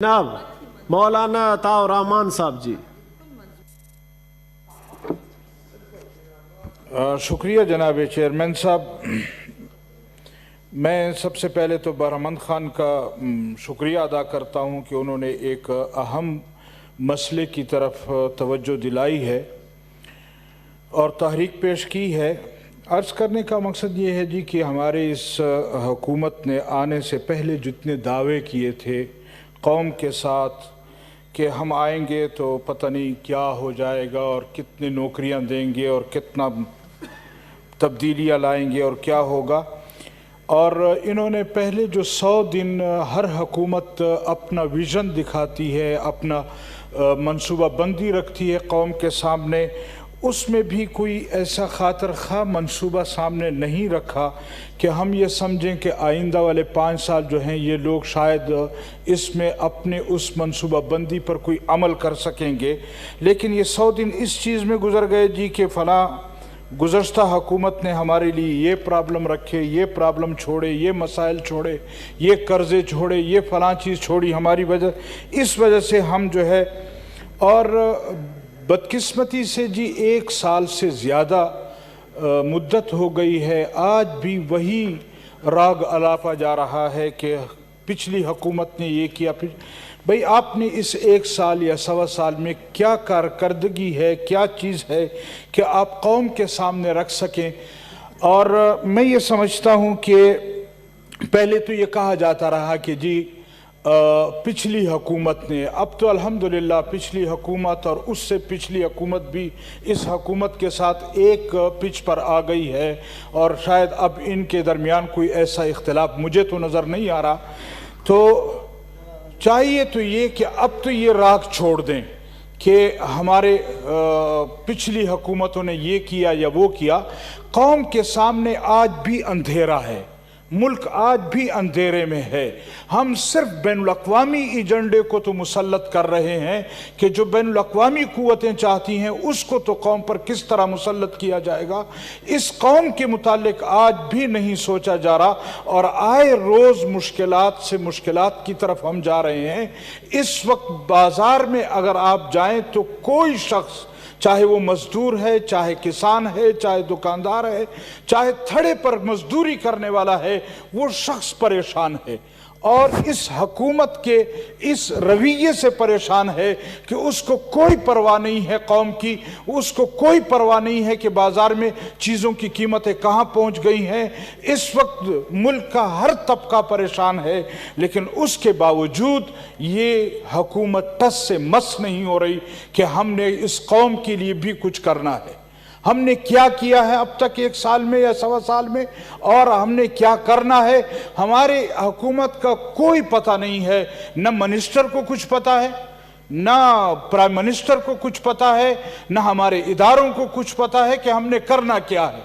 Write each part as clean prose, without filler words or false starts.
جناب مولانا عطاء الرحمان صاحب جی۔ شکریہ جناب چیئرمین صاحب۔ میں سب سے پہلے تو بہرمند خان کا شکریہ ادا کرتا ہوں کہ انہوں نے ایک اہم مسئلے کی طرف توجہ دلائی ہے اور تحریک پیش کی ہے۔ عرض کرنے کا مقصد یہ ہے جی کہ ہمارے اس حکومت نے آنے سے پہلے جتنے دعوے کیے تھے قوم کے ساتھ کہ ہم آئیں گے تو پتہ نہیں کیا ہو جائے گا اور کتنے نوکریاں دیں گے اور کتنا تبدیلیاں لائیں گے اور کیا ہوگا، اور انہوں نے پہلے جو 100 دن ہر حکومت اپنا ویژن دکھاتی ہے، اپنا منصوبہ بندی رکھتی ہے قوم کے سامنے، اس میں بھی کوئی ایسا خاطر خواہ منصوبہ سامنے نہیں رکھا کہ ہم یہ سمجھیں کہ آئندہ والے 5 سال جو ہیں یہ لوگ شاید اس میں اپنے اس منصوبہ بندی پر کوئی عمل کر سکیں گے۔ لیکن یہ 100 دن اس چیز میں گزر گئے جی کہ فلاں گزشتہ حکومت نے ہمارے لیے یہ پرابلم رکھے، یہ پرابلم چھوڑے، یہ مسائل چھوڑے، یہ قرضے چھوڑے، یہ فلاں چیز چھوڑی ہماری وجہ، اس وجہ سے ہم جو ہے، اور بدقسمتی سے جی 1 سال سے زیادہ مدت ہو گئی ہے، آج بھی وہی راگ الاپا جا رہا ہے کہ پچھلی حکومت نے یہ کیا۔ بھئی آپ نے اس 1 سال یا 1.25 سال میں کیا کارکردگی ہے، کیا چیز ہے کہ آپ قوم کے سامنے رکھ سکیں؟ اور میں یہ سمجھتا ہوں کہ پہلے تو یہ کہا جاتا رہا کہ جی پچھلی حکومت نے، اب تو الحمدللہ پچھلی حکومت اور اس سے پچھلی حکومت بھی اس حکومت کے ساتھ ایک پچ پر آ گئی ہے، اور شاید اب ان کے درمیان کوئی ایسا اختلاف مجھے تو نظر نہیں آ رہا۔ تو چاہیے تو یہ کہ اب تو یہ راگ چھوڑ دیں کہ ہمارے پچھلی حکومتوں نے یہ کیا یا وہ کیا۔ قوم کے سامنے آج بھی اندھیرا ہے، ملک آج بھی اندھیرے میں ہے۔ ہم صرف بین الاقوامی ایجنڈے کو تو مسلط کر رہے ہیں کہ جو بین الاقوامی قوتیں چاہتی ہیں اس کو تو قوم پر کس طرح مسلط کیا جائے گا، اس قوم کے متعلق آج بھی نہیں سوچا جا رہا، اور آئے روز مشکلات سے مشکلات کی طرف ہم جا رہے ہیں۔ اس وقت بازار میں اگر آپ جائیں تو کوئی شخص، چاہے وہ مزدور ہے، چاہے کسان ہے، چاہے دکاندار ہے، چاہے تھڑے پر مزدوری کرنے والا ہے، وہ شخص پریشان ہے، اور اس حکومت کے اس رویے سے پریشان ہے کہ اس کو کوئی پرواہ نہیں ہے قوم کی، اس کو کوئی پرواہ نہیں ہے کہ بازار میں چیزوں کی قیمتیں کہاں پہنچ گئی ہیں۔ اس وقت ملک کا ہر طبقہ پریشان ہے، لیکن اس کے باوجود یہ حکومت ٹس سے مس نہیں ہو رہی کہ ہم نے اس قوم کے لیے بھی کچھ کرنا ہے۔ ہم نے کیا کیا ہے اب تک 1 سال میں یا 1.25 سال میں، اور ہم نے کیا کرنا ہے، ہمارے حکومت کا کوئی پتہ نہیں ہے۔ نہ منسٹر کو کچھ پتہ ہے، نہ پرائم منسٹر کو کچھ پتہ ہے، نہ ہمارے اداروں کو کچھ پتہ ہے کہ ہم نے کرنا کیا ہے۔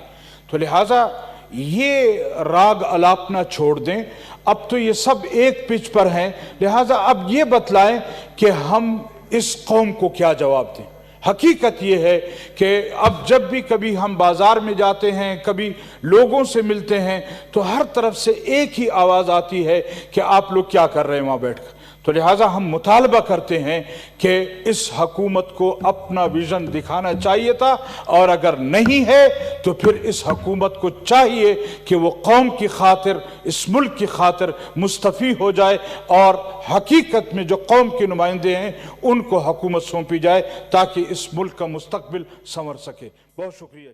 تو لہٰذا یہ راگ الاپنا چھوڑ دیں، اب تو یہ سب ایک پچ پر ہیں، لہٰذا اب یہ بتلائیں کہ ہم اس قوم کو کیا جواب دیں۔ حقیقت یہ ہے کہ اب جب بھی کبھی ہم بازار میں جاتے ہیں، کبھی لوگوں سے ملتے ہیں، تو ہر طرف سے ایک ہی آواز آتی ہے کہ آپ لوگ کیا کر رہے ہیں وہاں بیٹھ کر۔ تو لہٰذا ہم مطالبہ کرتے ہیں کہ اس حکومت کو اپنا ویژن دکھانا چاہیے تھا، اور اگر نہیں ہے تو پھر اس حکومت کو چاہیے کہ وہ قوم کی خاطر، اس ملک کی خاطر مستعفی ہو جائے، اور حقیقت میں جو قوم کے نمائندے ہیں ان کو حکومت سونپی جائے تاکہ اس ملک کا مستقبل سنور سکے۔ بہت شکریہ۔